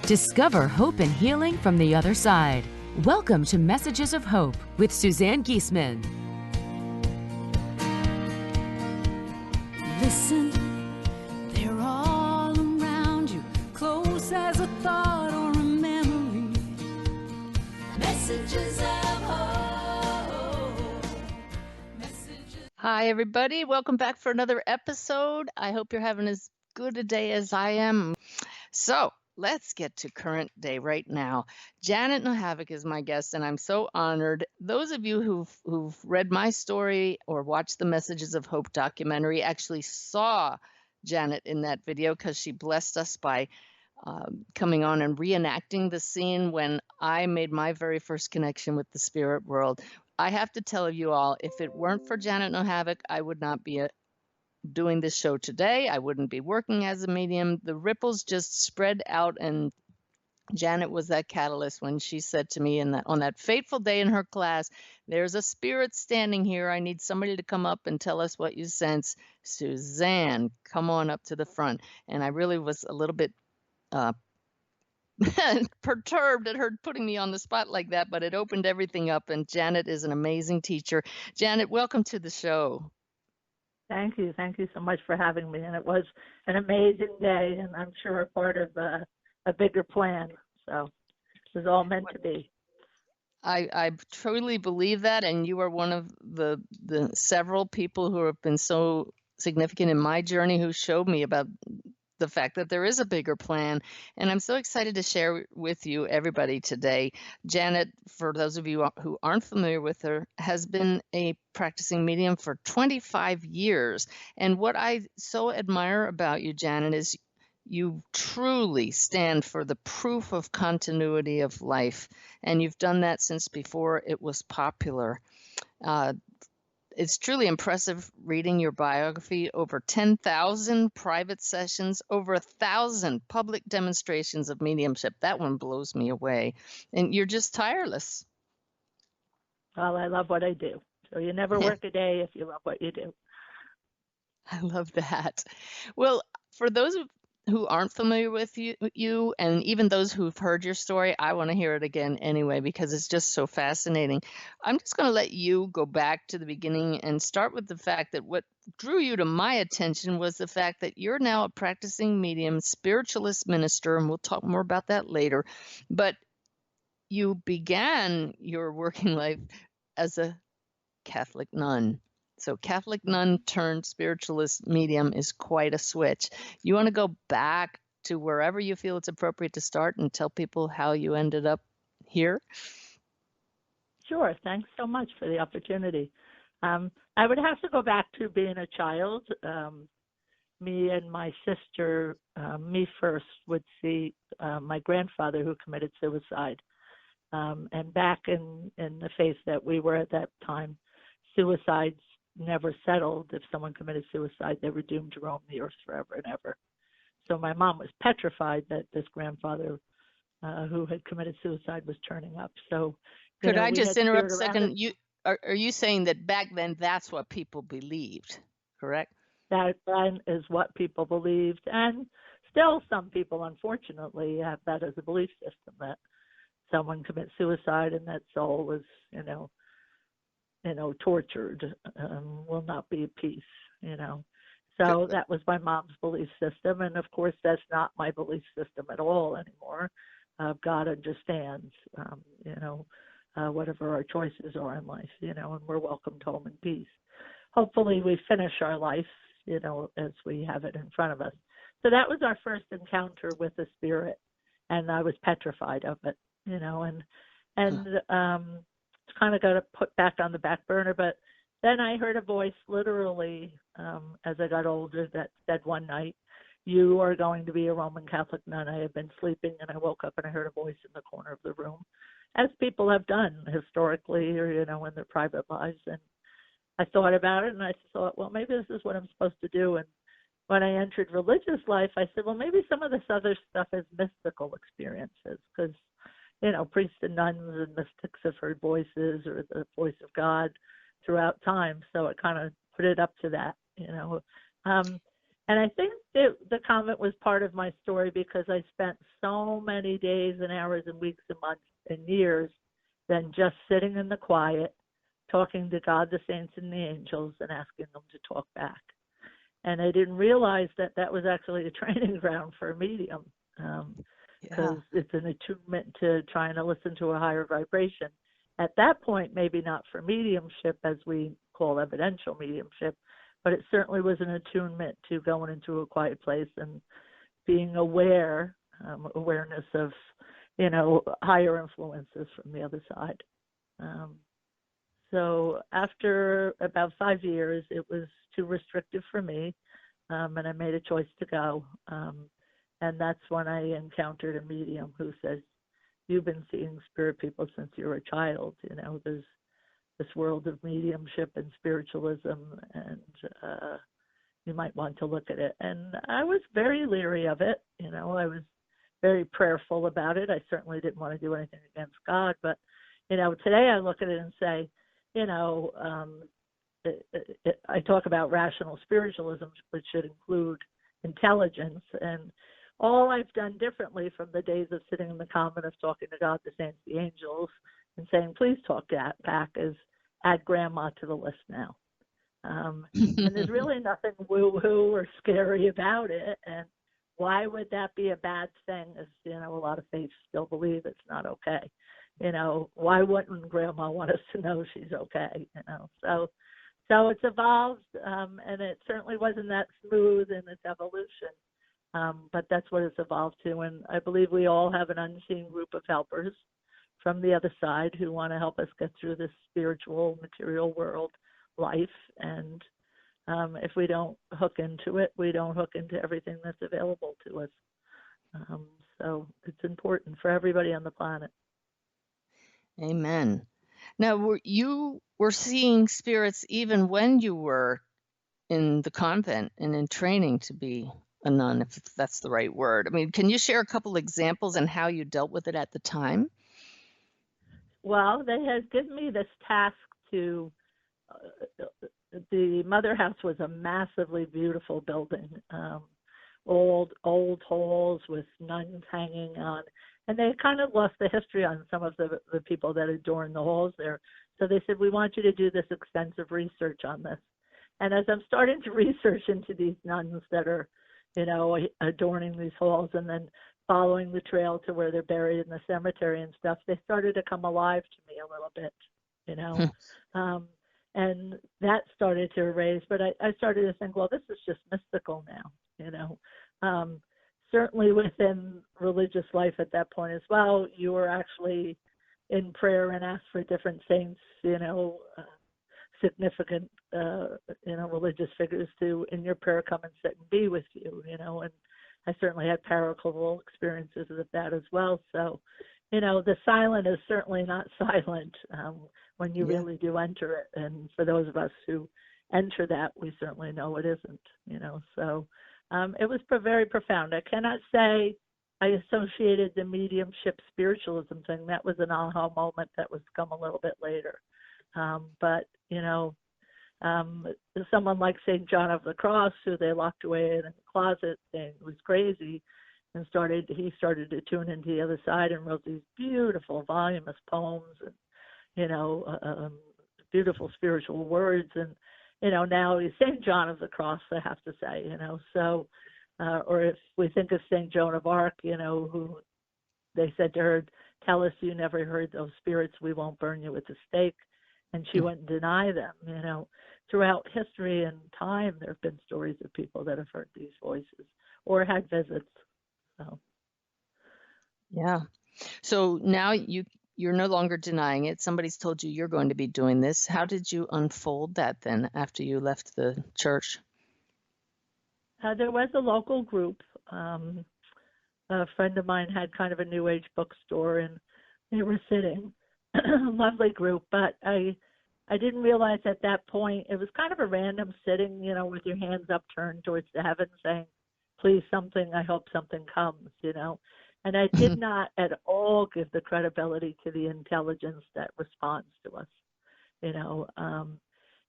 Discover hope and healing from the other side. Welcome to Messages of Hope with Suzanne Giesemann. Listen, they're all around you, close as a thought or a memory. Messages of hope. Hi, everybody. Welcome back for another episode. I hope you're having as good a day as I am. So let's get to current day right now. Janet Nohavec is my guest, and I'm so honored. Those of you who've read my story or watched the Messages of Hope documentary actually saw Janet in that video because she blessed us by coming on and reenacting the scene when I made my very first connection with the spirit world. I have to tell you all, if it weren't for Janet Nohavec, I would not be doing this show today. I wouldn't be working as a medium. The ripples just spread out, and Janet was that catalyst when she said to me on that fateful day in her class, "There's a spirit standing here. I need somebody to come up and tell us what you sense. Suzanne, come on up to the front." And I really was a little bit perturbed at her putting me on the spot like that, but it opened everything up, and Janet is an amazing teacher. Janet, welcome to the show. Thank you. Thank you so much for having me. And it was an amazing day, and I'm sure a part of a bigger plan. So it was all meant to be. I truly believe that, and you are one of the several people who have been so significant in my journey who showed me about the fact that there is a bigger plan. And I'm so excited to share with you, everybody, today. Janet, for those of you who aren't familiar with her, has been a practicing medium for 25 years. And what I so admire about you, Janet, is you truly stand for the proof of continuity of life. And you've done that since before it was popular. It's truly impressive reading your biography. Over 10,000 private sessions, over 1,000 public demonstrations of mediumship. That one blows me away. And you're just tireless. Well, I love what I do. So you never work a day if you love what you do. I love that. Well, for those who aren't familiar with you, and even those who've heard your story, I want to hear it again anyway, because it's just so fascinating. I'm just going to let you go back to the beginning and start with the fact that what drew you to my attention was the fact that you're now a practicing medium, spiritualist minister, and we'll talk more about that later. But you began your working life as a Catholic nun. So Catholic nun turned spiritualist medium is quite a switch. You want to go back to wherever you feel it's appropriate to start and tell people how you ended up here? Sure. Thanks so much for the opportunity. I would have to go back to being a child. Me and my sister, me first, would see my grandfather who committed suicide. And back in the faith that we were at that time, suicides never settled. If someone committed suicide, they were doomed to roam the earth forever and ever. So my mom was petrified that this grandfather who had committed suicide was turning up. So could I just interrupt a second? Are you saying that back then that's what people believed, correct? That is what people believed, and still some people, unfortunately, have that as a belief system, that someone commits suicide and that soul was, tortured, will not be at peace, So that was my mom's belief system. And of course, that's not my belief system at all anymore. God understands, whatever our choices are in life, and we're welcomed home in peace. Hopefully we finish our life, as we have it in front of us. So that was our first encounter with the spirit. And I was petrified of it, it's kind of got to put back on the back burner. But then I heard a voice literally as I got older that said one night, "You are going to be a Roman Catholic nun." I had been sleeping and I woke up and I heard a voice in the corner of the room, as people have done historically or, in their private lives. And I thought about it and I thought, well, maybe this is what I'm supposed to do. And when I entered religious life, I said, well, maybe some of this other stuff is mystical experiences, because priests and nuns and mystics have heard voices or the voice of God throughout time. So it kind of put it up to that, And I think the convent was part of my story because I spent so many days and hours and weeks and months and years then just sitting in the quiet, talking to God, the saints, and the angels, and asking them to talk back. And I didn't realize that that was actually a training ground for a medium, because it's an attunement to trying to listen to a higher vibration. At that point, maybe not for mediumship, as we call evidential mediumship, but it certainly was an attunement to going into a quiet place and being aware, awareness of, higher influences from the other side. So after about 5 years, it was too restrictive for me, and I made a choice to go. And that's when I encountered a medium who says, "You've been seeing spirit people since you were a child. There's this world of mediumship and spiritualism, and you might want to look at it." And I was very leery of it. I was very prayerful about it. I certainly didn't want to do anything against God. But, today I look at it and say, I talk about rational spiritualism, which should include intelligence. And all I've done differently from the days of sitting in the convent of talking to God, the saints, the angels, and saying, "Please talk back," is add grandma to the list now. And there's really nothing woo-hoo or scary about it. And why would that be a bad thing? As a lot of faiths still believe it's not okay. Why wouldn't grandma want us to know she's okay? So it's evolved, and it certainly wasn't that smooth in its evolution. But that's what it's evolved to. And I believe we all have an unseen group of helpers from the other side who want to help us get through this spiritual, material world life. And if we don't hook into it, we don't hook into everything that's available to us. So it's important for everybody on the planet. Amen. Now, you were seeing spirits even when you were in the convent and in training to be a nun, if that's the right word. I mean, can you share a couple examples and how you dealt with it at the time? Well, they had given me this task to, the mother house was a massively beautiful building, old halls with nuns hanging on. And they kind of lost the history on some of the people that adorned the halls there. So they said, "We want you to do this extensive research on this." And as I'm starting to research into these nuns that are, adorning these halls and then following the trail to where they're buried in the cemetery and stuff, they started to come alive to me a little bit, and that started to erase. But I started to think, well, this is just mystical now, certainly within religious life at that point as well. You were actually in prayer and asked for different saints, significant, religious figures to, in your prayer, come and sit and be with you, and I certainly had paraclerical experiences with that as well. So, the silent is certainly not silent when you really do enter it. And for those of us who enter that, we certainly know it isn't, so it was very profound. I cannot say I associated the mediumship spiritualism thing. That was an aha moment that was come a little bit later. But, someone like St. John of the Cross, who they locked away in the closet, saying it was crazy, and he started to tune into the other side and wrote these beautiful, voluminous poems and, beautiful spiritual words. And, now he's St. John of the Cross, I have to say, so, or if we think of St. Joan of Arc, who they said to her, "Tell us you never heard those spirits, we won't burn you with a stake." And she wouldn't deny them. Throughout history and time, there have been stories of people that have heard these voices or had visits. So. Yeah. So now you're no longer denying it. Somebody's told you you're going to be doing this. How did you unfold that then after you left the church? There was a local group. A friend of mine had kind of a New Age bookstore, and they were sitting. Lovely group, but I didn't realize at that point, it was kind of a random sitting, with your hands upturned towards the heavens saying, "Please something, I hope something comes," And I did not at all give the credibility to the intelligence that responds to us,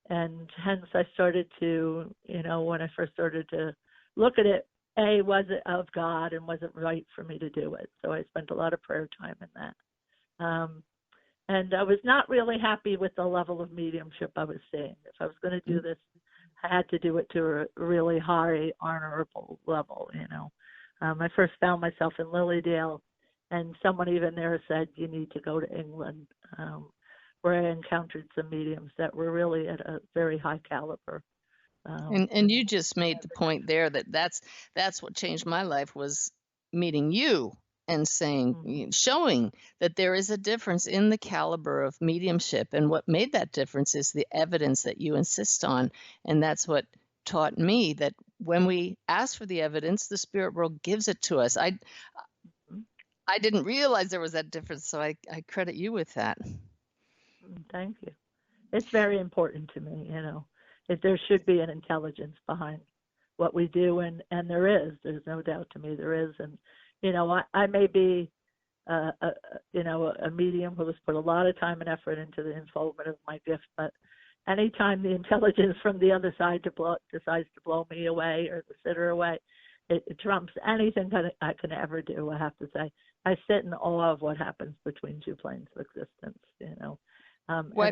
and hence I started to, when I first started to look at it, was it of God and was it right for me to do it? So I spent a lot of prayer time in that. And I was not really happy with the level of mediumship I was seeing. If I was going to do this, I had to do it to a really high, honorable level, you know. I first found myself in Lilydale, and someone even there said, you need to go to England, where I encountered some mediums that were really at a very high caliber. And you just made the point there that that's what changed my life, was meeting you and saying, showing that there is a difference in the caliber of mediumship. And what made that difference is the evidence that you insist on. And that's what taught me that when we ask for the evidence, the spirit world gives it to us. I didn't realize there was that difference, so I credit you with that. Thank you. It's very important to me, you know. If there should be an intelligence behind what we do, and there is. There's no doubt to me there is. And, you know, I may be, a medium who has put a lot of time and effort into the unfoldment of my gift, but anytime the intelligence from the other side decides to blow me away or the sitter away, it trumps anything that I can ever do, I have to say. I sit in awe of what happens between two planes of existence, you know. Why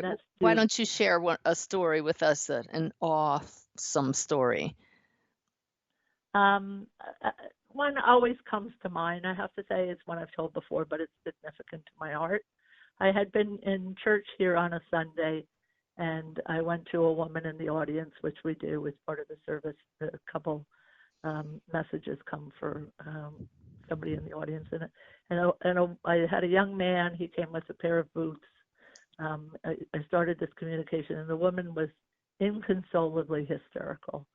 don't you share a story with us, an awesome story? One always comes to mind. I have to say it's one I've told before, but it's significant to my heart. I had been in church here on a Sunday, and I went to a woman in the audience, which we do as part of the service. A couple messages come for somebody in the audience, and I had a young man. He came with a pair of boots. I started this communication, and the woman was inconsolably hysterical.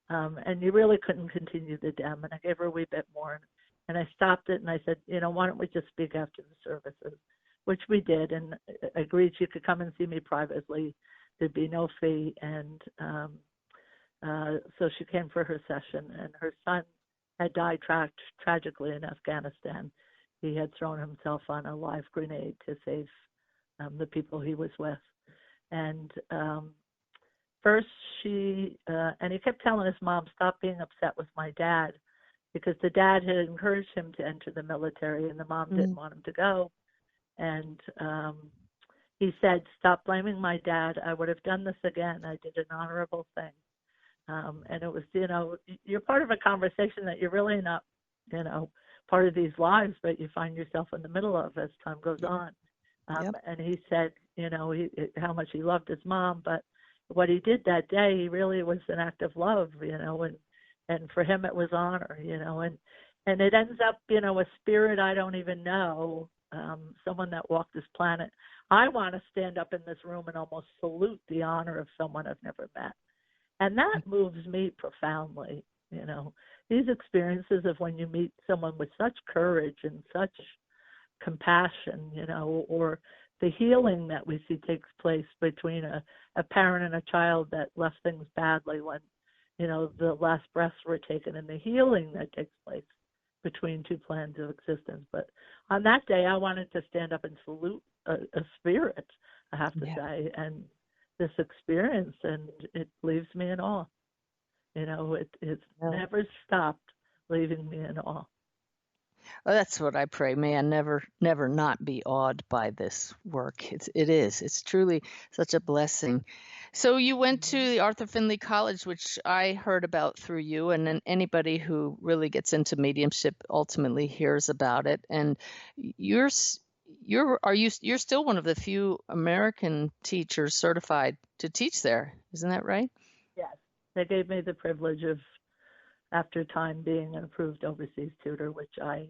And you really couldn't continue the dem. And I gave her a wee bit more. And I stopped it, and I said, you know, why don't we just speak after the services? Which we did, and agreed she could come and see me privately. There'd be no fee. And so she came for her session, and her son had died tragically in Afghanistan. He had thrown himself on a live grenade to save the people he was with. And first and he kept telling his mom, stop being upset with my dad, because the dad had encouraged him to enter the military, and the mom didn't want him to go. And he said, stop blaming my dad. I would have done this again. I did an honorable thing. And it was, you know, you're part of a conversation that you're really not, you know, part of these lives, but you find yourself in the middle of as time goes on. And he said, you know, how much he loved his mom, but what he did that day, he really was an act of love, you know, and for him it was honor, you know, and it ends up, you know, a spirit I don't even know, someone that walked this planet. I want to stand up in this room and almost salute the honor of someone I've never met. And that moves me profoundly, you know, these experiences of when you meet someone with such courage and such compassion, you know, or the healing that we see takes place between a parent and a child that left things badly when, you know, the last breaths were taken, and the healing that takes place between two planes of existence. But on that day, I wanted to stand up and salute a spirit, I have to say, and this experience, and it leaves me in awe. You know, it's never stopped leaving me in awe. Well, that's what I pray. May I never not be awed by this work. It's truly such a blessing. So you went to the Arthur Findlay College, which I heard about through you, and then anybody who really gets into mediumship ultimately hears about it. And you're still one of the few American teachers certified to teach there. Isn't that right? Yes. They gave me the privilege of, after time, being an approved overseas tutor, which I,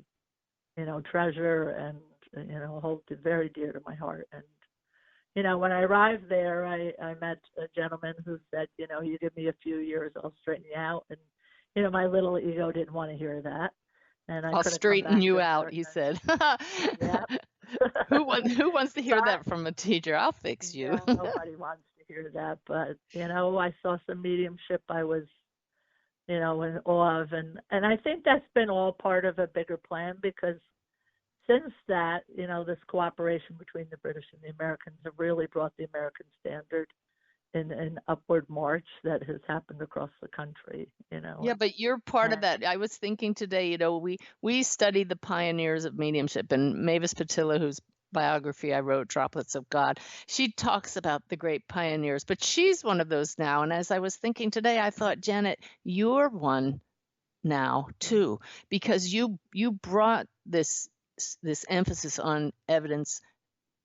you know, treasure and, you know, hold very dear to my heart. And, you know, when I arrived there, I met a gentleman who said, you know, you give me a few years, I'll straighten you out. And, you know, my little ego didn't want to hear that. And I'll straighten you out, he said. Yeah. Who wants to hear that from a teacher? I'll fix you. No, nobody wants to hear that. But, you know, I saw some mediumship I was, you know, in awe of. And I think that's been all part of a bigger plan, because since that, you know, this cooperation between the British and the Americans have really brought the American standard in an upward march that has happened across the country, Yeah, but you're part of and that. I was thinking today, we studied the pioneers of mediumship, and Mavis Patilla, whose biography I wrote, Droplets of God, she talks about the great pioneers, but she's one of those now. And as I was thinking today, I thought, Janet, you're one now too, because you brought this emphasis on evidence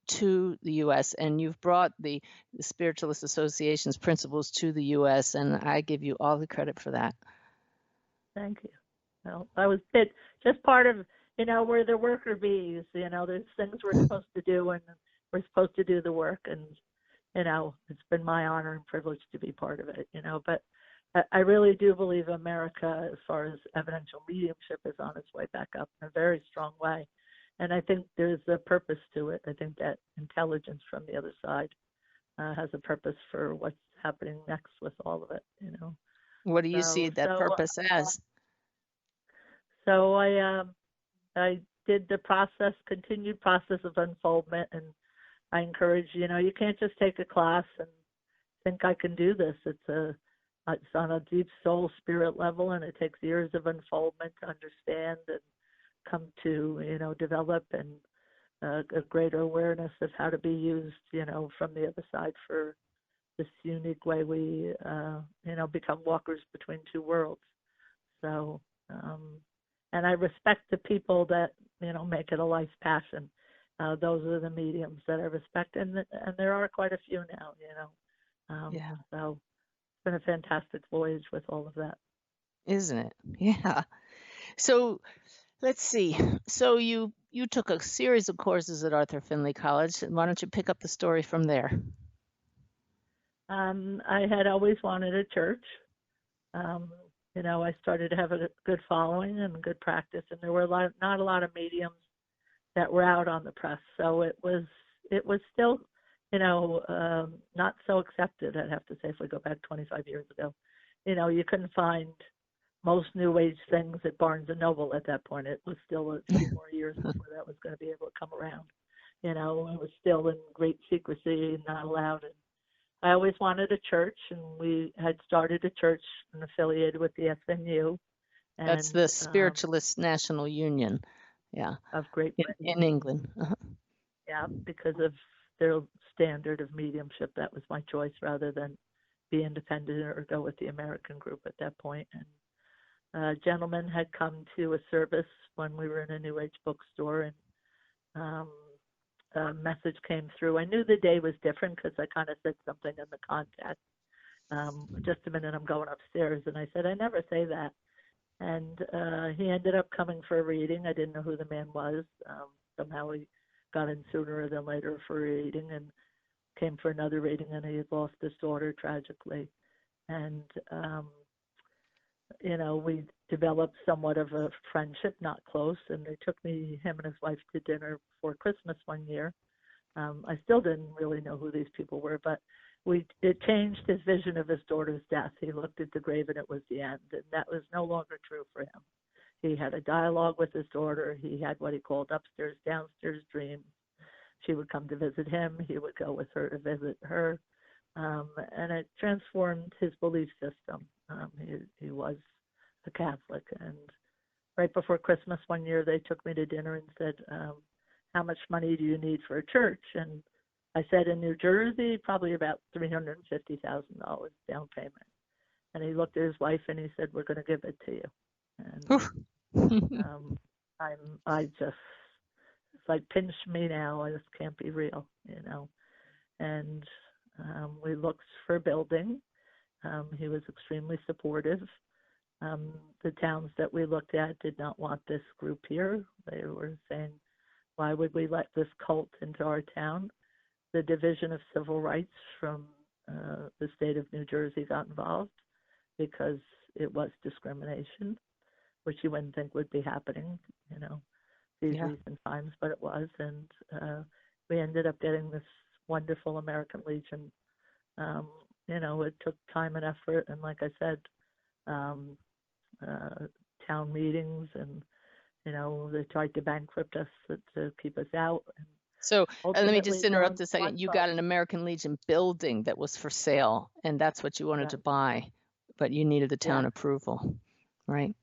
to the U.S., and you've brought the Spiritualist Association's principles to the U.S., and I give you all the credit for that. thank you. Well, I was just part of, we're the worker bees, there's things we're supposed to do, and we're supposed to do the work, and, it's been my honor and privilege to be part of it, but I really do believe America, as far as evidential mediumship, is on its way back up in a very strong way. And I think there's a purpose to it. I think that intelligence from the other side has a purpose for what's happening next with all of it, What do you see that purpose as? So I did the continued process of unfoldment, and I encourage, you can't just take a class and think I can do this. It's on a deep soul spirit level, and it takes years of unfoldment to understand and come to, develop and a greater awareness of how to be used, from the other side for this unique way we, become walkers between two worlds. So, and I respect the people that, make it a life passion. Those are the mediums that I respect, and there are quite a few now, Yeah. So it's been a fantastic voyage with all of that. Isn't it? Yeah. So let's see. So you took a series of courses at Arthur Findlay College. Why don't you pick up the story from there? I had always wanted a church. I started to have a good following and good practice, and there were not a lot of mediums that were out on the press. So it was still, not so accepted, I'd have to say, if we go back 25 years ago. You couldn't find most New Age things at Barnes & Noble at that point. It was still a few more years before that was going to be able to come around. It was still in great secrecy and not allowed. And I always wanted a church, and we had started a church and affiliated with the SNU. And, that's the Spiritualist National Union, of Great Britain. In England. Uh-huh. Yeah, because of their standard of mediumship, that was my choice rather than be independent or go with the American group at that point. And a gentleman had come to a service when we were in a New Age bookstore, and a message came through. I knew the day was different because I kind of said something in the contact. Just a minute, I'm going upstairs. And I said, I never say that. And he ended up coming for a reading. I didn't know who the man was. Somehow he got in sooner than later for a reading, and came for another reading, and he had lost his daughter tragically. And we developed somewhat of a friendship, not close, and they took him and his wife to dinner before Christmas one year. I still didn't really know who these people were, but it changed his vision of his daughter's death. He looked at the grave and it was the end, and that was no longer true for him. He had a dialogue with his daughter. He had what he called upstairs, downstairs dreams. She would come to visit him. He would go with her to visit her. And it transformed his belief system. He was a Catholic. And right before Christmas one year, they took me to dinner and said, how much money do you need for a church? And I said, in New Jersey, probably about $350,000 down payment. And he looked at his wife and he said, we're going to give it to you. And it's like, pinch me now. This can't be real, And we looked for a building. He was extremely supportive. The towns that we looked at did not want this group here. They were saying, why would we let this cult into our town? The Division of Civil Rights from the state of New Jersey got involved because it was discrimination, which you wouldn't think would be happening, these recent times, but it was. And we ended up getting this wonderful American Legion. It took time and effort, and like I said, town meetings, and they tried to bankrupt us to keep us out. And So let me just ultimately interrupt a one second. You vote. got an American Legion building that was for sale, and that's what you wanted to buy, but you needed the town approval, right?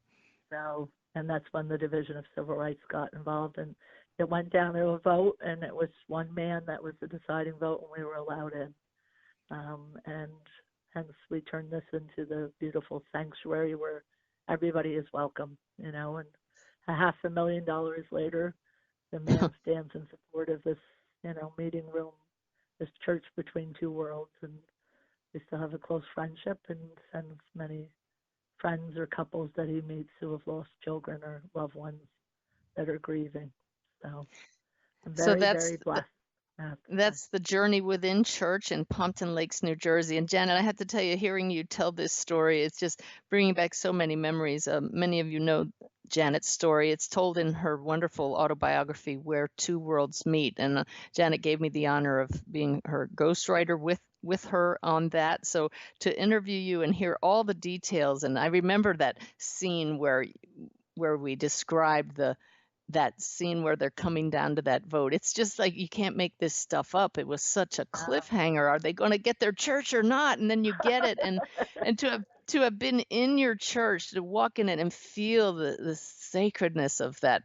So, and that's when the Division of Civil Rights got involved, and it went down to a vote, and it was one man that was the deciding vote, and we were allowed in. And hence we turned this into the beautiful sanctuary where everybody is welcome, you know, and $500,000 later, the man stands in support of this, you know, meeting room, this church between two worlds, and we still have a close friendship and sends many friends or couples that he meets who have lost children or loved ones that are grieving. So I'm very, very blessed. That's the Journey Within Church in Pompton Lakes, New Jersey. And Janet, I have to tell you, hearing you tell this story, it's just bringing back so many memories. Many of you know Janet's story. It's told in her wonderful autobiography, Where Two Worlds Meet. And Janet gave me the honor of being her ghostwriter with her on that. So to interview you and hear all the details, and I remember that scene where we described that scene where they're coming down to that vote. It's just like, you can't make this stuff up. It was such a cliffhanger. Are they going to get their church or not? And then you get it. And to have been in your church, to walk in it and feel the sacredness of that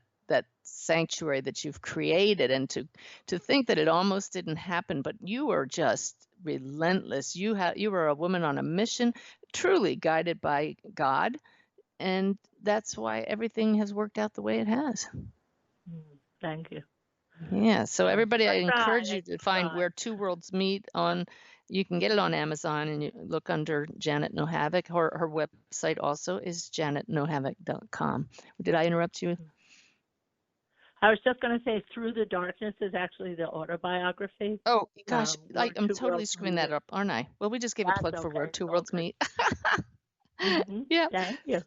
sanctuary that you've created, and to think that it almost didn't happen, but you were just relentless. You were a woman on a mission, truly guided by God. And that's why everything has worked out the way it has. Thank you. Yeah. So everybody, I encourage you to find Where Two Worlds Meet on. You can get it on Amazon, and you look under Janet Nohavec. Her website also is janetnohavec.com. Did I interrupt you? I was just going to say, Through the Darkness is actually the autobiography. Oh, gosh, I'm totally screwing that up, aren't I? Well, we just gave a plug for Where Two Worlds Meet. Yeah. Thank you.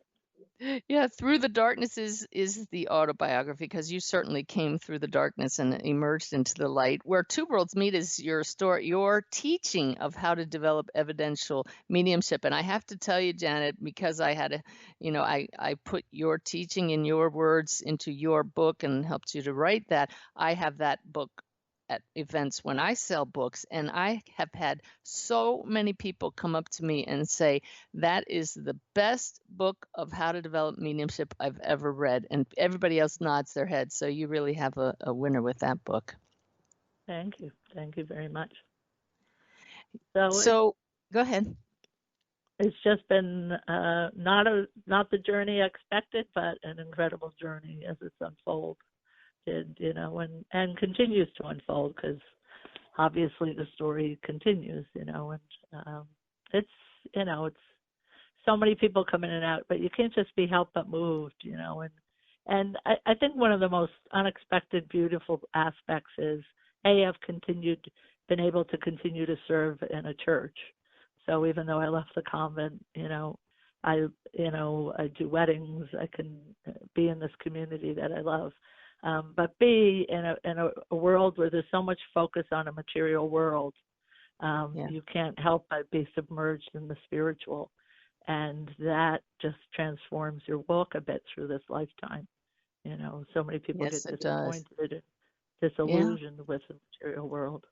Yeah, Through the Darkness is the autobiography, because you certainly came through the darkness and emerged into the light. Where Two Worlds Meet is your story, your teaching of how to develop evidential mediumship. And I have to tell you, Janet, because I had I put your teaching in your words into your book and helped you to write that. I have that book at events when I sell books, and I have had so many people come up to me and say, that is the best book of how to develop mediumship I've ever read. And everybody else nods their head. So you really have a winner with that book. Thank you. Thank you very much. So go ahead. It's just been not the journey I expected, but an incredible journey as it's unfolded. And continues to unfold, because obviously the story continues, and it's so many people come in and out, but you can't just be helped but moved, and I think one of the most unexpected, beautiful aspects is, I've been able to continue to serve in a church. So even though I left the convent, I do weddings, I can be in this community that I love. But be in a world where there's so much focus on a material world, you can't help but be submerged in the spiritual, and that just transforms your walk a bit through this lifetime. So many people get disappointed and disillusioned with the material world.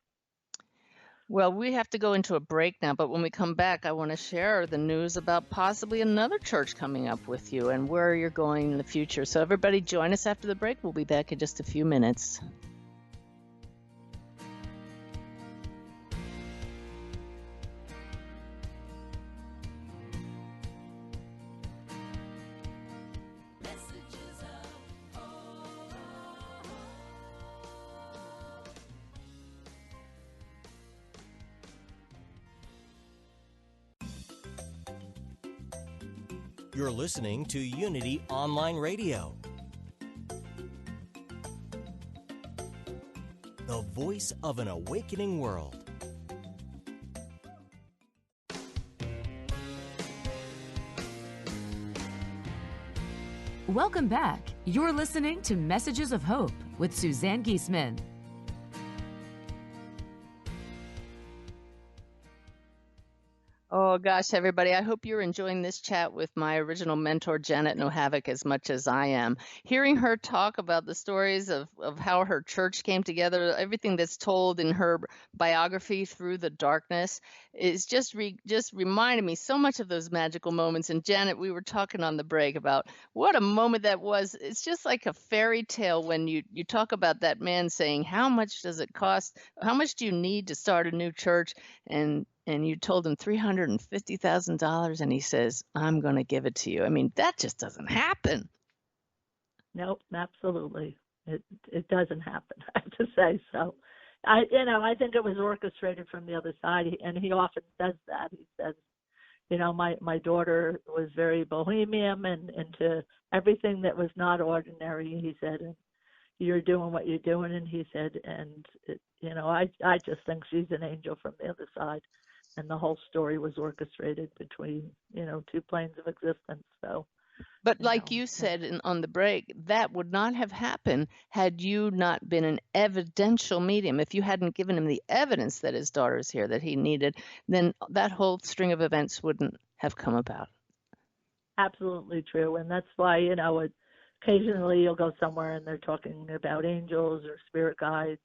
Well, we have to go into a break now, but when we come back, I want to share the news about possibly another church coming up with you and where you're going in the future. So everybody join us after the break. We'll be back in just a few minutes. You're listening to Unity Online Radio, the voice of an awakening world. Welcome back. You're listening to Messages of Hope with Suzanne Giesemann. Oh, Oh, gosh, everybody. I hope you're enjoying this chat with my original mentor, Janet Nohavec, as much as I am. Hearing her talk about the stories of how her church came together, everything that's told in her biography, Through the Darkness, is just reminded me so much of those magical moments. And Janet, we were talking on the break about what a moment that was. It's just like a fairy tale when you talk about that man saying, how much does it cost? How much do you need to start a new church? And you told him $350,000, and he says, I'm going to give it to you. I mean, that just doesn't happen. Nope, absolutely. It doesn't happen, I have to say. So I think it was orchestrated from the other side, and he often says that. He says, my daughter was very bohemian and into everything that was not ordinary, he said, and you're doing what you're doing, and he said, and I just think she's an angel from the other side. And the whole story was orchestrated between, two planes of existence. So, but like you said on the break, that would not have happened had you not been an evidential medium. If you hadn't given him the evidence that his daughter's here that he needed, then that whole string of events wouldn't have come about. Absolutely true. And that's why, occasionally you'll go somewhere and they're talking about angels or spirit guides,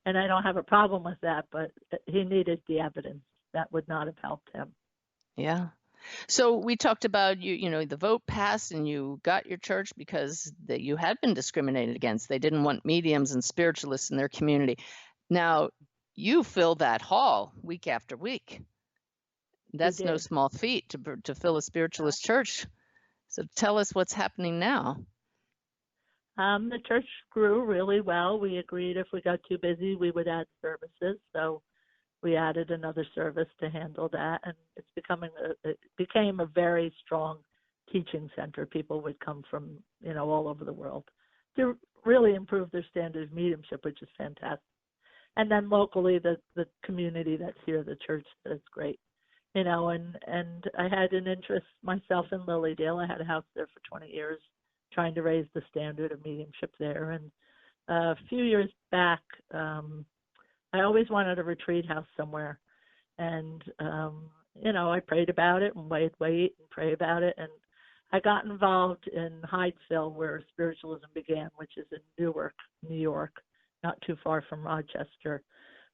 and I don't have a problem with that, but he needed the evidence. That would not have helped him. Yeah. So we talked about the vote passed and you got your church because you had been discriminated against. They didn't want mediums and spiritualists in their community. Now you fill that hall week after week. That's no small feat to fill a spiritualist church. So tell us what's happening now. The church grew really well. We agreed if we got too busy, we would add services. So we added another service to handle that, and it became a very strong teaching center. People would come from, all over the world to really improve their standard of mediumship, which is fantastic. And then locally, the community that's here, the church, is great. And I had an interest myself in Lilydale. I had a house there for 20 years, trying to raise the standard of mediumship there. And a few years back, I always wanted a retreat house somewhere. And, I prayed about it and wait and pray about it. And I got involved in Hydesville, where spiritualism began, which is in Newark, New York, not too far from Rochester.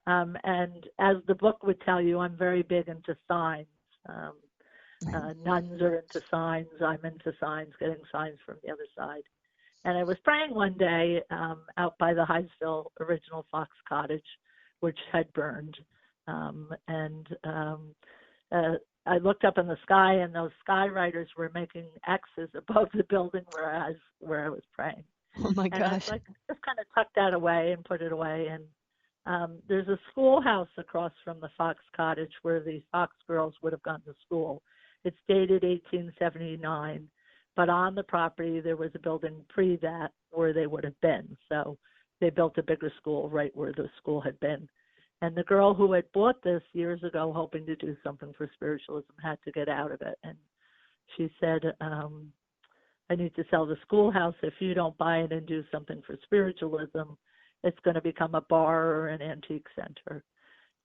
And as the book would tell you, I'm very big into signs. Nuns are into signs. I'm into signs, getting signs from the other side. And I was praying one day out by the Hydesville original Fox Cottage, which had burned. I looked up in the sky, and those skywriters were making X's above the building where I was praying. Oh my gosh! And I was like, just kind of tucked that away and put it away. And there's a schoolhouse across from the Fox Cottage where the Fox girls would have gone to school. It's dated 1879, but on the property there was a building pre that where they would have been. So they built a bigger school right where the school had been. And the girl who had bought this years ago, hoping to do something for spiritualism, had to get out of it. And she said, I need to sell the schoolhouse. If you don't buy it and do something for spiritualism, it's going to become a bar or an antique center.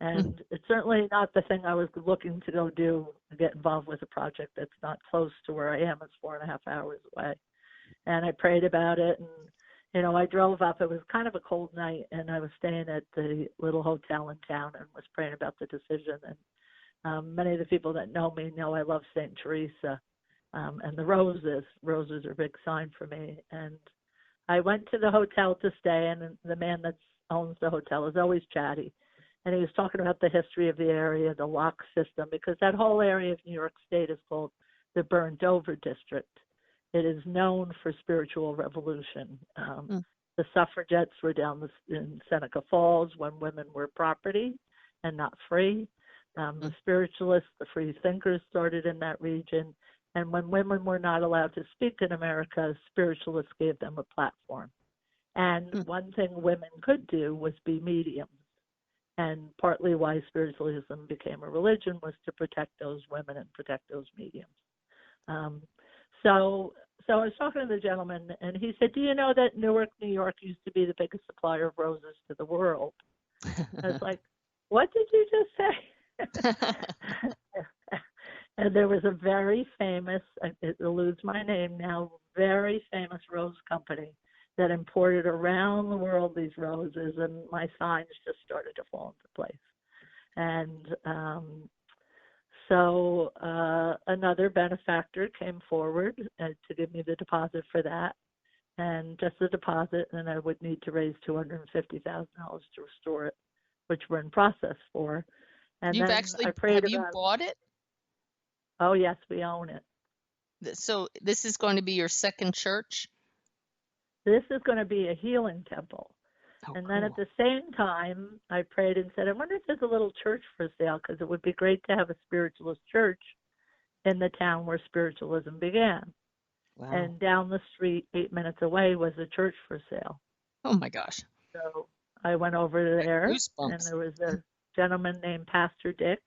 And it's certainly not the thing I was looking to go do, get involved with a project that's not close to where I am. It's 4.5 hours away. And I prayed about it, and I drove up. It was kind of a cold night, and I was staying at the little hotel in town and was praying about the decision. And many of the people that know me know I love St. Teresa and the roses. Roses are a big sign for me. And I went to the hotel to stay, and the man that owns the hotel is always chatty. And he was talking about the history of the area, the lock system, because that whole area of New York State is called the Burned Over District. It is known for spiritual revolution. The suffragettes were down in Seneca Falls when women were property and not free. The spiritualists, the free thinkers started in that region. And when women were not allowed to speak in America, spiritualists gave them a platform. And one thing women could do was be mediums. And partly why spiritualism became a religion was to protect those women and protect those mediums. So I was talking to the gentleman, and he said, do you know that Newark, New York used to be the biggest supplier of roses to the world? I was like, what did you just say? And there was a very famous, it eludes my name now, very famous rose company that imported around the world these roses, and my signs just started to fall into place. And so another benefactor came forward to give me the deposit for that, and just the deposit, and I would need to raise $250,000 to restore it, which we're in process for. And You've then actually, I prayed have you about, bought it? oh yes, we own it. So this is going to be your second church? This is going to be a healing temple. Oh, And then cool. at the same time, I prayed and said, I wonder if there's a little church for sale, because it would be great to have a spiritualist church in the town where spiritualism began. Wow. And down the street, 8 minutes away, was a church for sale. Oh my gosh. So I went over there, and Goosebumps. there was a gentleman named Pastor Dick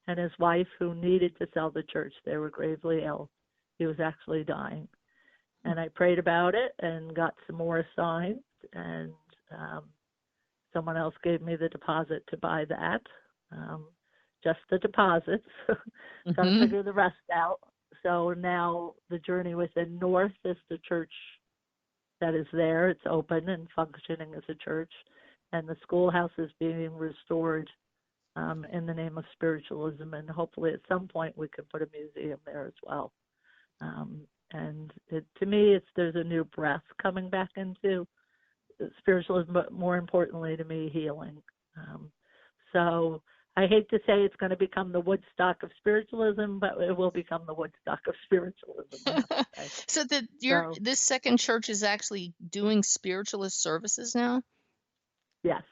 and his wife who needed to sell the church. They were gravely ill. He was actually dying. And I prayed about it and got some more signs, and someone else gave me the deposit to buy that, just the deposits. Got to figure the rest out. So now the Journey Within North is the church that is there. It's open and functioning as a church, and the schoolhouse is being restored in the name of spiritualism, and hopefully at some point we can put a museum there as well. And to me, there's a new breath coming back into spiritualism, but more importantly to me, healing. So I hate to say it's going to become the Woodstock of spiritualism, but it will become the Woodstock of spiritualism. So this second church is actually doing spiritualist services now? Yes.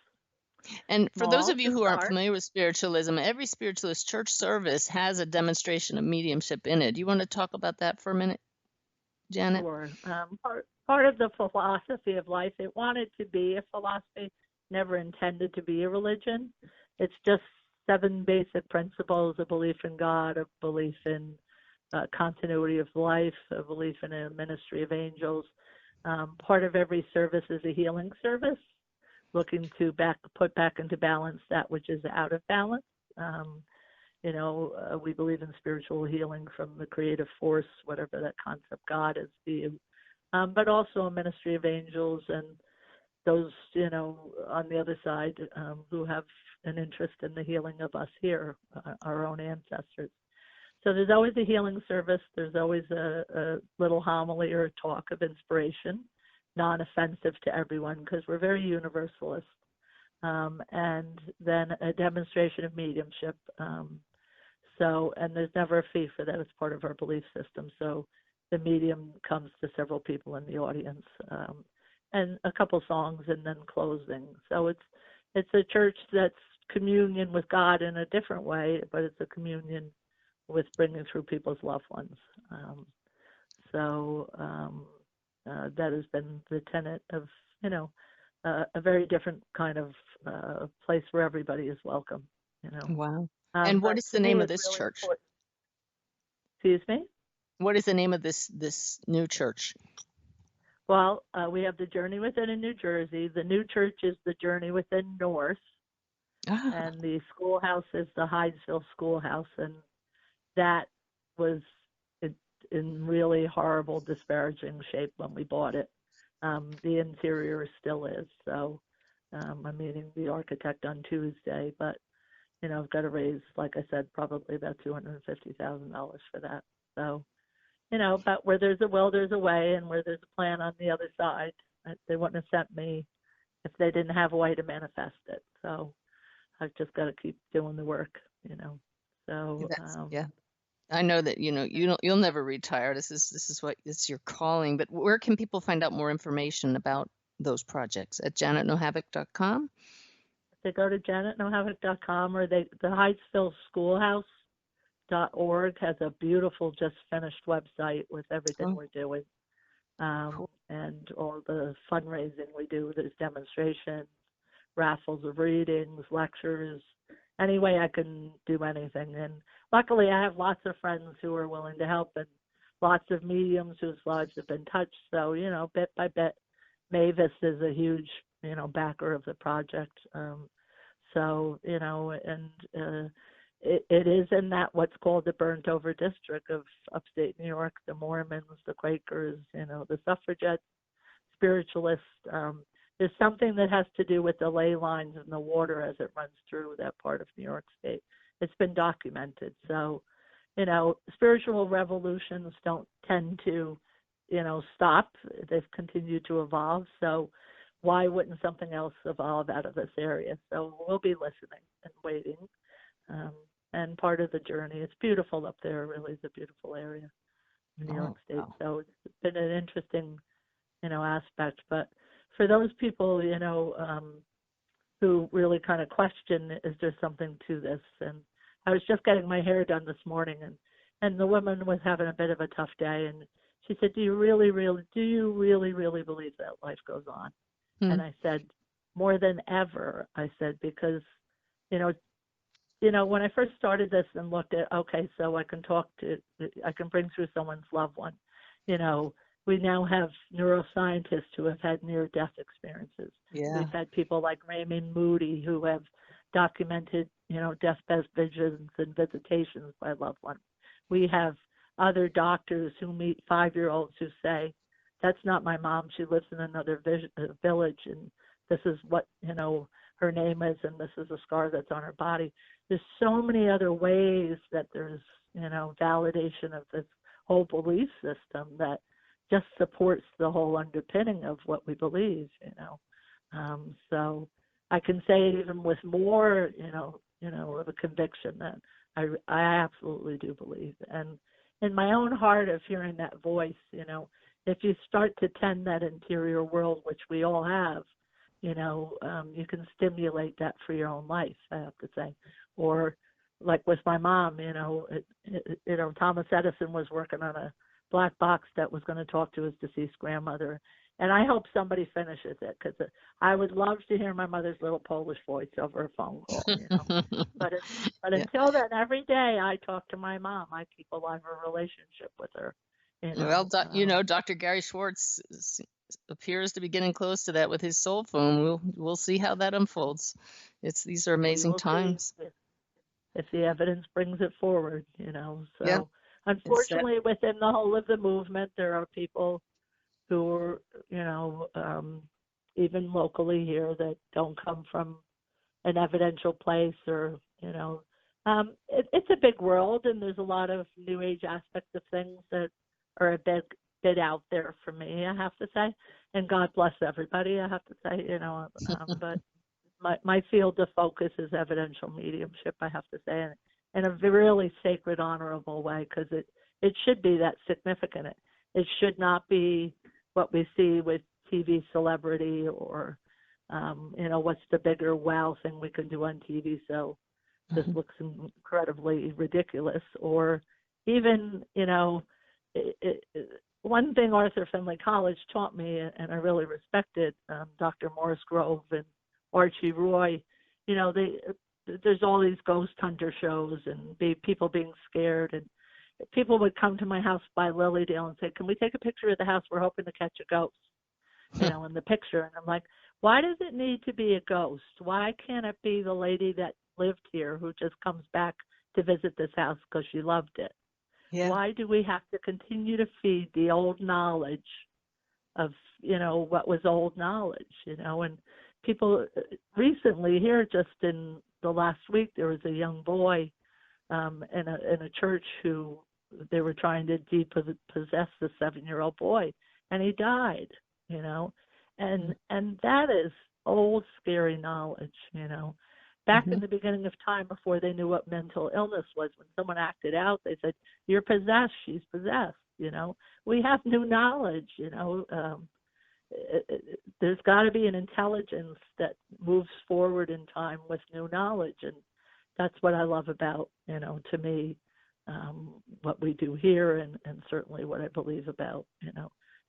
And for those Small of you to who aren't start. familiar with spiritualism, every spiritualist church service has a demonstration of mediumship in it. Do you want to talk about that for a minute, Janet? Sure. Part of the philosophy of life, it wanted to be a philosophy, never intended to be a religion. It's just 7 basic principles: a belief in God, a belief in continuity of life, a belief in a ministry of angels. Part of every service is a healing service, looking to put back into balance that which is out of balance. We believe in spiritual healing from the creative force, whatever that concept God is to you, but also a ministry of angels and those, on the other side who have an interest in the healing of us here, our own ancestors. So there's always a healing service. There's always a little homily or a talk of inspiration, non-offensive to everyone because we're very universalist. And then a demonstration of mediumship. And there's never a fee for that. It's part of our belief system. So the medium comes to several people in the audience, and a couple songs and then closing. So it's a church that's communion with God in a different way, but it's a communion with bringing through people's loved ones. That has been the tenet of, a very different kind of place where everybody is welcome. Wow. And what is the name of this really church? Important. Excuse me? What is the name of this new church? Well, we have the Journey Within in New Jersey. The new church is the Journey Within North, and the schoolhouse is the Hydesville Schoolhouse, and that was in really horrible, disparaging shape when we bought it. The interior still is. So I'm meeting the architect on Tuesday, but I've got to raise, like I said, probably about $250,000 for that. So, but where there's a will, there's a way, and where there's a plan on the other side, they wouldn't have sent me if they didn't have a way to manifest it. So I've just got to keep doing the work, So yeah, I know that you'll never retire. This is what it's your calling. But where can people find out more information about those projects? At janetnohavec.com? They go to janetnohavec.com, or the Hydesville Schoolhouse.org has a beautiful, just finished website with everything we're doing, Cool. and all the fundraising we do. There's demonstrations, raffles of readings, lectures, any way I can do anything. And luckily, I have lots of friends who are willing to help, and lots of mediums whose lives have been touched. So, bit by bit, Mavis is a huge, backer of the project. it is in that what's called the burnt over district of upstate New York, the Mormons, the Quakers, the suffragettes, spiritualists. There's something that has to do with the ley lines and the water as it runs through that part of New York State. It's been documented. So, spiritual revolutions don't tend to, stop. They've continued to evolve. So why wouldn't something else evolve out of this area? So we'll be listening and waiting. And part of the journey. It's beautiful up there. Really, it's a beautiful area in New York State. Wow. So it's been an interesting, aspect. But for those people, who really kind of question, is there something to this? And I was just getting my hair done this morning, and the woman was having a bit of a tough day, and she said, do you really believe that life goes on? And I said, more than ever. I said, because, when I first started this and looked at, okay, so I can bring through someone's loved one. We now have neuroscientists who have had near-death experiences. Yeah. We've had people like Raymond Moody who have documented, deathbed visions and visitations by loved ones. We have other doctors who meet 5-year-olds who say, that's not my mom. She lives in another village, and this is what, her name is, and this is a scar that's on her body. There's so many other ways that there's, validation of this whole belief system that just supports the whole underpinning of what we believe, So I can say even with more, of a conviction that I absolutely do believe. And in my own heart of hearing that voice, if you start to tend that interior world, which we all have, you can stimulate that for your own life, I have to say. Or like with my mom, Thomas Edison was working on a black box that was going to talk to his deceased grandmother. And I hope somebody finishes it, because I would love to hear my mother's little Polish voice over a phone call, But until then, every day I talk to my mom. I keep alive a relationship with her. Well, Dr. Gary Schwartz appears to be getting close to that with his soul phone. We'll see how that unfolds. These are amazing times. If the evidence brings it forward, So yeah. Unfortunately, within the whole of the movement, there are people who are, even locally here, that don't come from an evidential place, or, it's a big world, and there's a lot of new age aspects of things that are a bit out there for me, I have to say. And God bless everybody, I have to say, but my field of focus is evidential mediumship, I have to say, in a really sacred, honorable way, because it should be that significant. It should not be what we see with TV celebrity, or, what's the bigger wow thing we can do on TV, so this looks incredibly ridiculous. Or even, one thing Arthur Findlay College taught me, and I really respected, Dr. Morris Grove and Archie Roy, there's all these ghost hunter shows and people being scared, and people would come to my house by Lilydale and say, can we take a picture of the house? We're hoping to catch a ghost, in the picture. And I'm like, why does it need to be a ghost? Why can't it be the lady that lived here who just comes back to visit this house because she loved it? Yeah. Why do we have to continue to feed the old knowledge of, what was old knowledge, and people recently here, just in the last week, there was a young boy in a church who they were trying to depossess the 7-year-old boy, and he died, and that is old, scary knowledge, Back in the beginning of time, before they knew what mental illness was, when someone acted out, they said, you're possessed, she's possessed, We have new knowledge, there's got to be an intelligence that moves forward in time with new knowledge, and that's what I love about, to me, what we do here, and certainly what I believe about,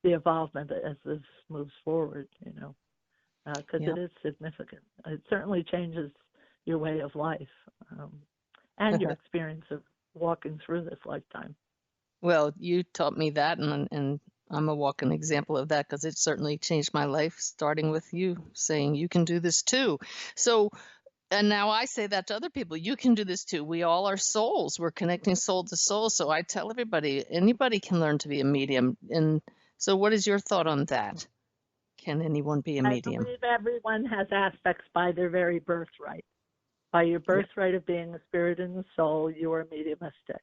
the involvement as this moves forward, because it is significant. It certainly changes your way of life, and your experience of walking through this lifetime. Well, you taught me that, and I'm a walking example of that, because it certainly changed my life, starting with you saying you can do this too. So And now I say that to other people. You can do this too. We all are souls. We're connecting soul to soul. So I tell everybody, anybody can learn to be a medium. And so what is your thought on that? Can anyone be a I medium? believe everyone has aspects by their very birthright. By your birthright of being a spirit and a soul, you are mediumistic.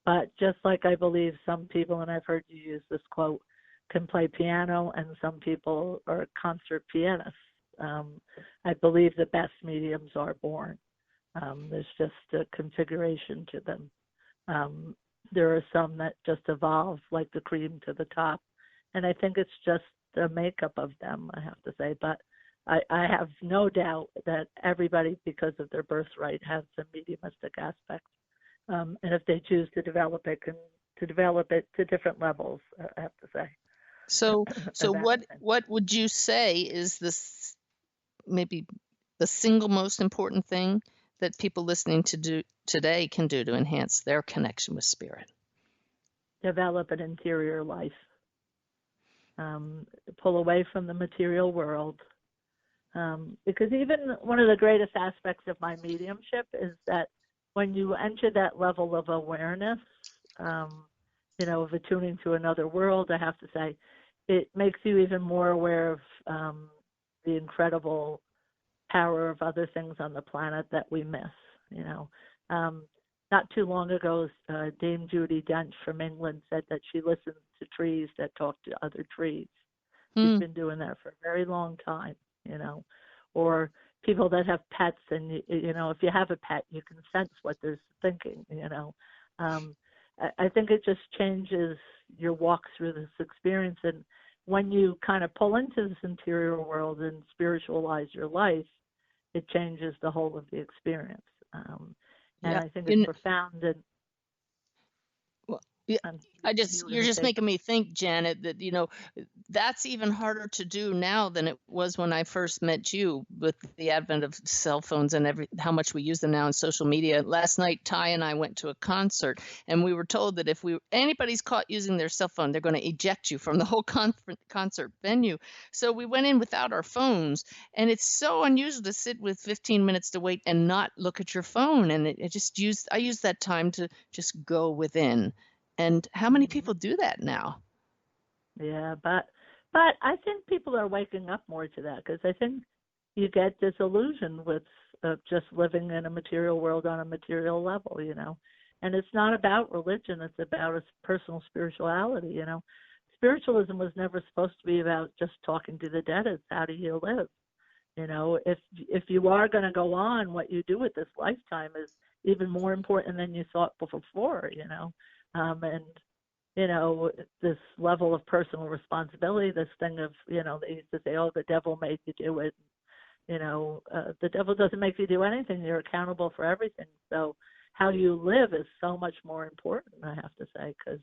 But just like I believe some people, and I've heard you use this quote, can play piano, and some people are concert pianists. I believe the best mediums are born. There's just a configuration to them. There are some that just evolve like the cream to the top. And I think it's just the makeup of them, I have to say. But I have no doubt that everybody, because of their birthright, has a mediumistic aspect. And if they choose to develop it, can to develop it to different levels, I have to say. So what would you say is this maybe the single most important thing that people listening to today can do to enhance their connection with spirit? Develop an interior life. Pull away from the material world. Because even one of the greatest aspects of my mediumship is that when you enter that level of awareness, of attuning to another world, I have to say, it makes you even more aware of the incredible power of other things on the planet that we miss. Not too long ago, Dame Judi Dench from England said that she listens to trees that talk to other trees. She's been doing that for a very long time, or people that have pets, and if you have a pet, you can sense what they're thinking. I think it just changes your walk through this experience, and when you kind of pull into this interior world and spiritualize your life, it changes the whole of the experience. And I think it's profound. And you're just making me think, Janet, that that's even harder to do now than it was when I first met you, with the advent of cell phones and how much we use them now in social media. Last night, Ty and I went to a concert, and we were told that if anybody's caught using their cell phone, they're going to eject you from the whole concert venue. So we went in without our phones, and it's so unusual to sit with 15 minutes to wait and not look at your phone. And I use that time to just go within. And how many people do that now? Yeah, but I think people are waking up more to that, because I think you get disillusioned with just living in a material world on a material level, And it's not about religion; it's about a personal spirituality, Spiritualism was never supposed to be about just talking to the dead. It's how do you live? If you are going to go on, what you do with this lifetime is even more important than you thought before, and this level of personal responsibility, this thing of, they used to say, oh, the devil made you do it. The devil doesn't make you do anything. You're accountable for everything. So how you live is so much more important, I have to say, because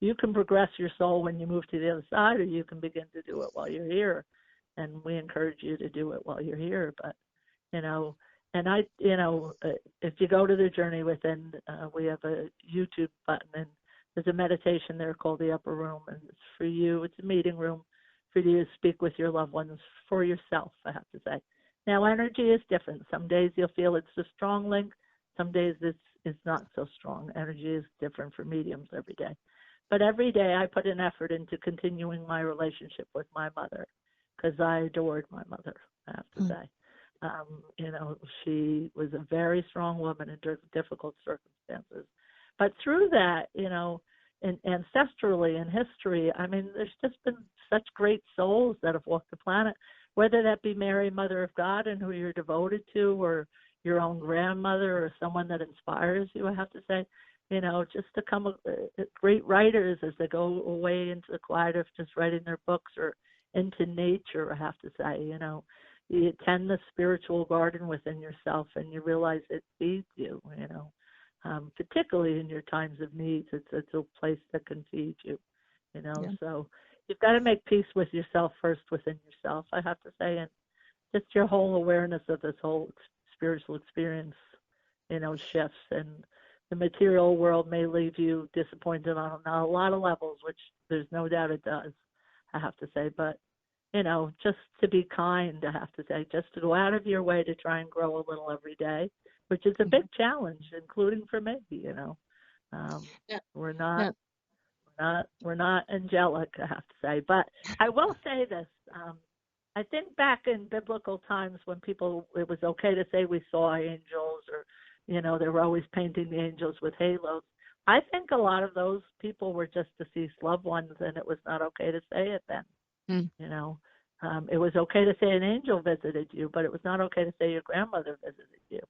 you can progress your soul when you move to the other side, or you can begin to do it while you're here. And we encourage you to do it while you're here. But, and if you go to the Journey Within, we have a YouTube button, and there's a meditation there called the Upper Room, and it's for you. It's a meeting room for you to speak with your loved ones, for yourself, I have to say. Now, energy is different. Some days you'll feel it's a strong link. Some days it's not so strong. Energy is different for mediums every day. But every day I put an effort into continuing my relationship with my mother, because I adored my mother, I have to say. She was a very strong woman in difficult circumstances. But through that, and ancestrally in history, there's just been such great souls that have walked the planet, whether that be Mary, Mother of God, and who you're devoted to, or your own grandmother, or someone that inspires you, I have to say, just to come great writers as they go away into the quiet of just writing their books, or into nature, I have to say, you tend the spiritual garden within yourself, and you realize it feeds you, particularly in your times of need. It's a place that can feed you, So you've got to make peace with yourself first, within yourself, I have to say, and just your whole awareness of this whole spiritual experience, shifts. And the material world may leave you disappointed on a lot of levels, which there's no doubt it does, I have to say. But just to be kind, I have to say, just to go out of your way to try and grow a little every day, which is a big challenge, including for me. Yeah. We're not angelic, I have to say. But I will say this. I think back in biblical times when it was okay to say we saw angels, or, they were always painting the angels with halos. I think a lot of those people were just deceased loved ones, and it was not okay to say it then. It was okay to say an angel visited you, but it was not okay to say your grandmother visited you.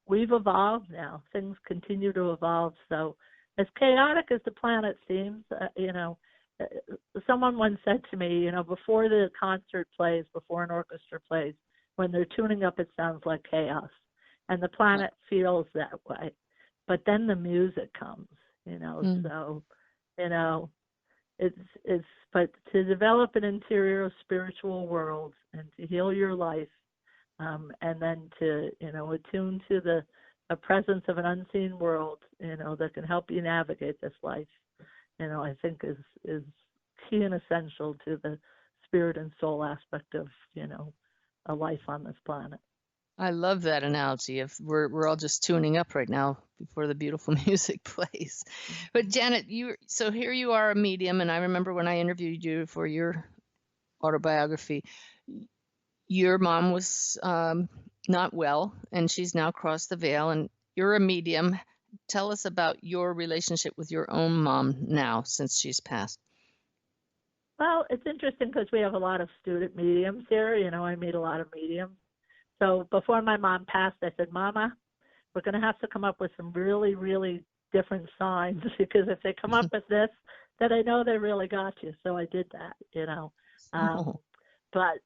We've evolved now. Things continue to evolve. So as chaotic as the planet seems, someone once said to me, before the concert plays, before an orchestra plays, when they're tuning up, it sounds like chaos. And the planet feels that way. But then the music comes, so, but to develop an interior spiritual world and to heal your life, and then to, attune to a presence of an unseen world, that can help you navigate this life, I think is key and essential to the spirit and soul aspect of, a life on this planet. I love that analogy of we're all just tuning up right now before the beautiful music plays. But Janet, so here you are, a medium, and I remember when I interviewed you for your autobiography, your mom was not well, and she's now crossed the veil, and you're a medium. Tell us about your relationship with your own mom now, since she's passed. Well, it's interesting because we have a lot of student mediums here. I meet a lot of mediums. So before my mom passed, I said, Mama, we're going to have to come up with some really, really different signs, because if they come up with this, then I know they really got you. So I did that, But,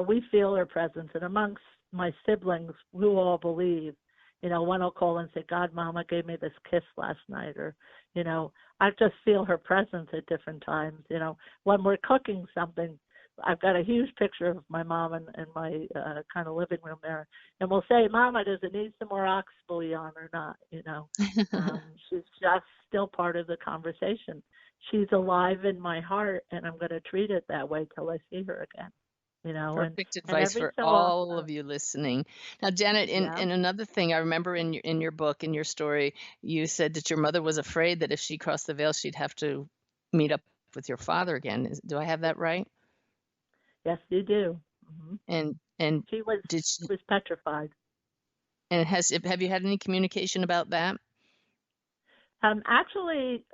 we feel her presence. And amongst my siblings, who all believe, one will call and say, God, Mama gave me this kiss last night. Or, I just feel her presence at different times. When we're cooking something, I've got a huge picture of my mom in my kind of living room there. And we'll say, Mama, does it need some more ox bouillon or not? She's just still part of the conversation. She's alive in my heart, and I'm going to treat it that way till I see her again. Perfect advice for all of you listening. Now, Janet, in another thing, I remember in your book, in your story, you said that your mother was afraid that if she crossed the veil, she'd have to meet up with your father again. Do I have that right? Yes, you do. And she was petrified. And have you had any communication about that? Actually,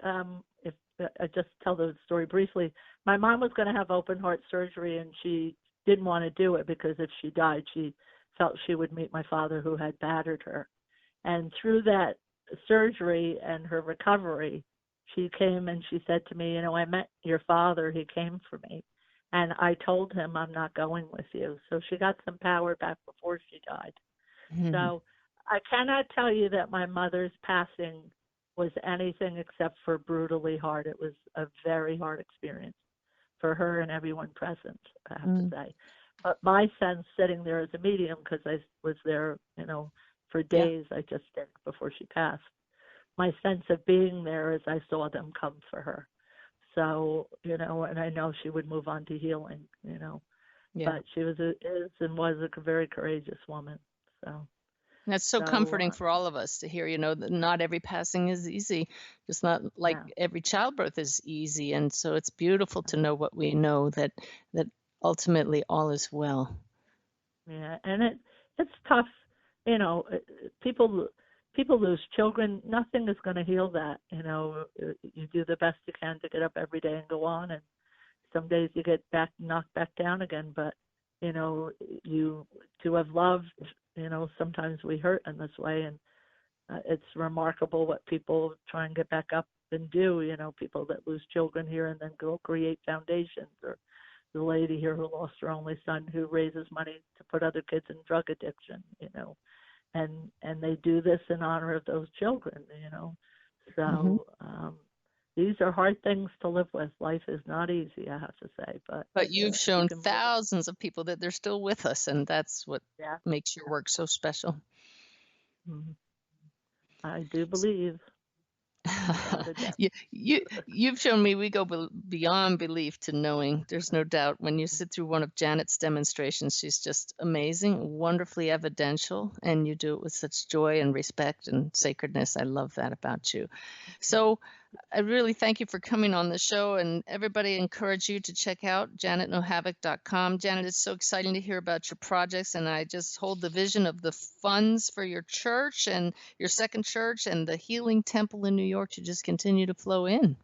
if I just tell the story briefly, my mom was going to have open heart surgery, and she didn't want to do it because if she died, she felt she would meet my father, who had battered her. And through that surgery and her recovery, she came and she said to me, I met your father. He came for me. And I told him, I'm not going with you. So she got some power back before she died. So I cannot tell you that my mother's passing was anything except for brutally hard. It was a very hard experience for her and everyone present, I have to say. But my sense sitting there as a medium, because I was there, for days, I just did before she passed. My sense of being there is I saw them come for her. So, and I know she would move on to healing, but she is and was a very courageous woman. So that's so comforting for all of us to hear, that not every passing is easy, just not like every childbirth is easy. And so it's beautiful to know what we know, that ultimately all is well. Yeah. And it's tough. People lose children. Nothing is going to heal that. You do the best you can to get up every day and go on. And some days you get knocked back down again. But, you to have loved, sometimes we hurt in this way. And it's remarkable what people try and get back up and do. People that lose children here and then go create foundations, or the lady here who lost her only son, who raises money to put other kids in drug addiction, and they do this in honor of those children, So these are hard things to live with. Life is not easy, I have to say. But you've shown thousands of people that they're still with us, and that's what makes your work so special. I do believe. You've shown me we go beyond belief to knowing. There's no doubt. When you sit through one of Janet's demonstrations, she's just amazing, wonderfully evidential, and you do it with such joy and respect and sacredness. I love that about you. So I really thank you for coming on the show, and everybody encourage you to check out janetnohavec.com. Janet, it's so exciting to hear about your projects, and I just hold the vision of the funds for your church and your second church and the Healing Temple in New York to just continue to flow in.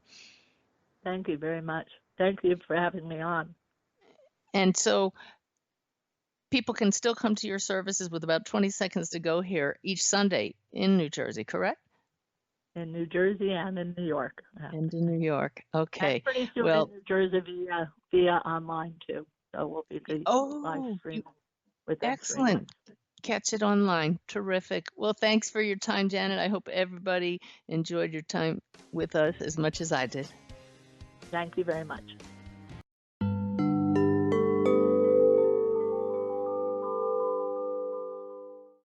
Thank you very much. Thank you for having me on. And so people can still come to your services with about 20 seconds to go here each Sunday in New Jersey, correct? In New Jersey and in New York. And in New York. Okay. And pretty soon in New Jersey via online too. So we'll be live streaming with excellent. Catch it online. Terrific. Well, thanks for your time, Janet. I hope everybody enjoyed your time with us as much as I did. Thank you very much.